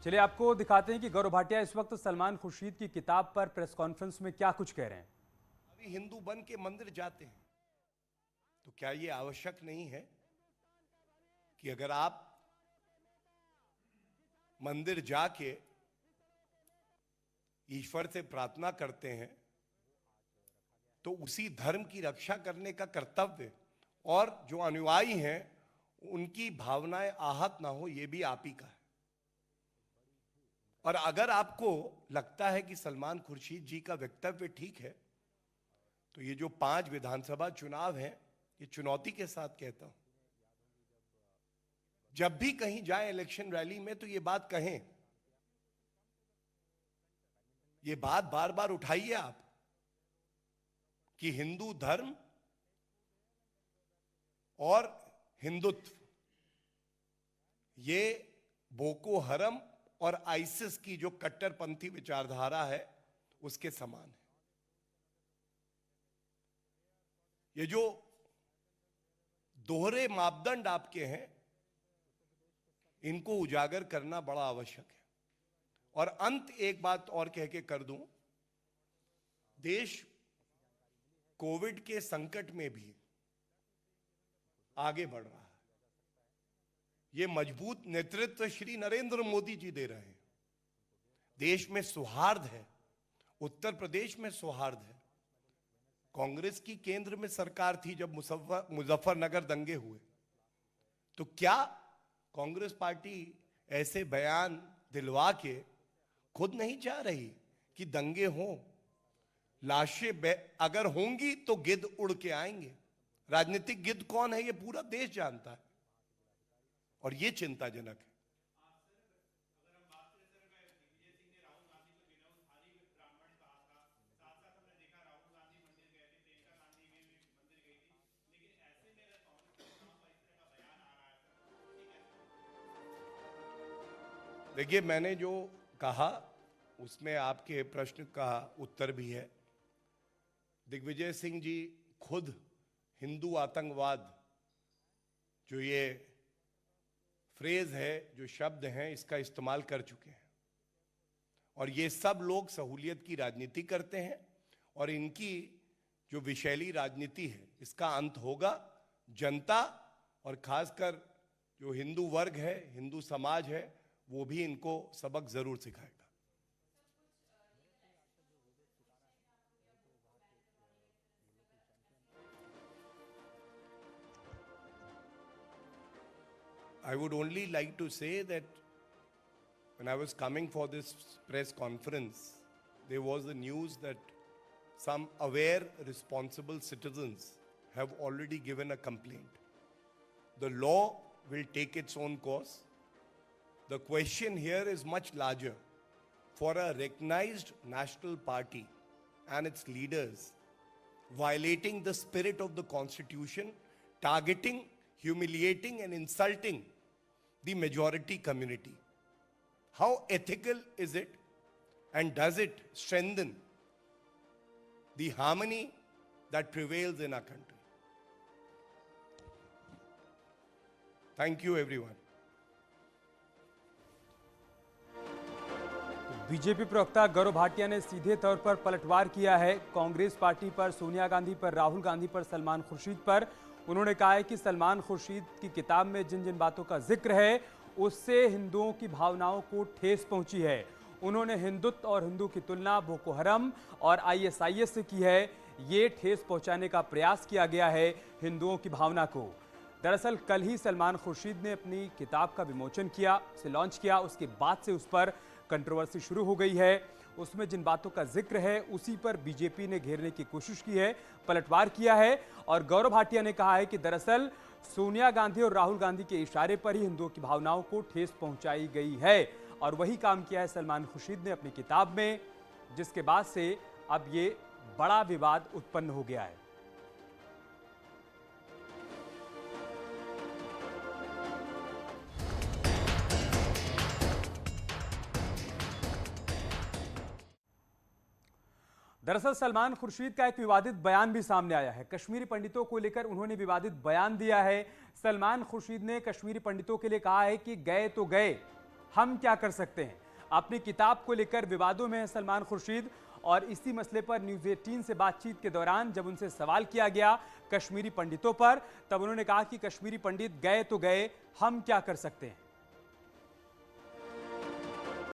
चलिए आपको दिखाते हैं कि गौरव भाटिया इस वक्त सलमान खुर्शीद की किताब पर प्रेस कॉन्फ्रेंस में क्या कुछ कह रहे हैं। अभी हिंदू बन के मंदिर जाते हैं तो क्या ये आवश्यक नहीं है कि अगर आप मंदिर जाके ईश्वर से प्रार्थना करते हैं तो उसी धर्म की रक्षा करने का कर्तव्य और जो अनुयायी हैं उनकी भावनाएं आहत ना हो, यह भी आप ही का है। और अगर आपको लगता है कि सलमान खुर्शीद जी का वक्तव्य ठीक है तो ये जो 5 विधानसभा चुनाव हैं, ये चुनौती के साथ कहता हूं, जब भी कहीं जाए इलेक्शन रैली में तो ये बात कहें, ये बात बार बार उठाइए आप कि हिंदू धर्म और हिंदुत्व ये बोको हरम और आईसिस की जो कट्टरपंथी विचारधारा है उसके समान है। ये जो दोहरे मापदंड आपके हैं इनको उजागर करना बड़ा आवश्यक है। और अंत एक बात और कह के कर दूं, देश कोविड के संकट में भी आगे बढ़ रहा है। ये मजबूत नेतृत्व श्री नरेंद्र मोदी जी दे रहे हैं। देश में सौहार्द है, उत्तर प्रदेश में सौहार्द है। कांग्रेस की केंद्र में सरकार थी जब मुजफ्फरनगर दंगे हुए, तो क्या कांग्रेस पार्टी ऐसे बयान दिलवा के खुद नहीं चाह रही कि दंगे हों? लाशें अगर होंगी तो गिद्ध उड़ के आएंगे। राजनीतिक गिद्ध कौन है ये पूरा देश जानता है और ये चिंताजनक है। देखिए, मैंने जो कहा उसमें आपके प्रश्न का उत्तर भी है। दिग्विजय सिंह जी खुद हिंदू आतंकवाद, जो ये फ्रेज है, जो शब्द हैं, इसका इस्तेमाल कर चुके हैं। और ये सब लोग सहूलियत की राजनीति करते हैं और इनकी जो विषैली राजनीति है इसका अंत होगा। जनता और खासकर जो हिंदू वर्ग है, हिंदू समाज है, वो भी इनको सबक जरूर सिखाएगा। I would only like to say that when I was coming for this press conference, there was the news that some aware, responsible citizens have already given a complaint. The law will take its own course. The question here is much larger. For a recognized national party and its leaders violating the spirit of the Constitution, targeting, humiliating and insulting the majority community, how ethical is it, and does it strengthen the harmony that prevails in our country? Thank you everyone. BJP प्रवक्ता गौरव भाटिया ने सीधे तौर पर पलटवार किया है Congress party पर, सोनिया गांधी पर, राहुल गांधी पर, सलमान खुर्शीद पर। उन्होंने कहा है कि सलमान खुर्शीद की किताब में जिन जिन बातों का जिक्र है उससे हिंदुओं की भावनाओं को ठेस पहुंची है। उन्होंने हिंदुत्व और हिंदू की तुलना बोको हरम और आईएसआईएस से की है। ये ठेस पहुंचाने का प्रयास किया गया है हिंदुओं की भावना को। दरअसल कल ही सलमान खुर्शीद ने अपनी किताब का विमोचन किया, उसे लॉन्च किया। उसके बाद से उस पर कंट्रोवर्सी शुरू हो गई है। उसमें जिन बातों का जिक्र है उसी पर बीजेपी ने घेरने की कोशिश की है, पलटवार किया है। और गौरव भाटिया ने कहा है कि दरअसल सोनिया गांधी और राहुल गांधी के इशारे पर ही हिंदुओं की भावनाओं को ठेस पहुंचाई गई है। और वही काम किया है सलमान खुर्शीद ने अपनी किताब में, जिसके बाद से अब ये बड़ा विवाद उत्पन्न हो गया है। दरअसल सलमान खुर्शीद का एक विवादित बयान भी सामने आया है। कश्मीरी पंडितों को लेकर उन्होंने विवादित बयान दिया है। सलमान खुर्शीद ने कश्मीरी पंडितों के लिए कहा है कि गए तो गए, हम क्या कर सकते हैं। अपनी किताब को लेकर विवादों में है सलमान खुर्शीद और इसी मसले पर न्यूज़ 18 से बातचीत के दौरान जब उनसे सवाल किया गया कश्मीरी पंडितों पर, तब उन्होंने कहा कि कश्मीरी पंडित गए तो गए, हम क्या कर सकते हैं।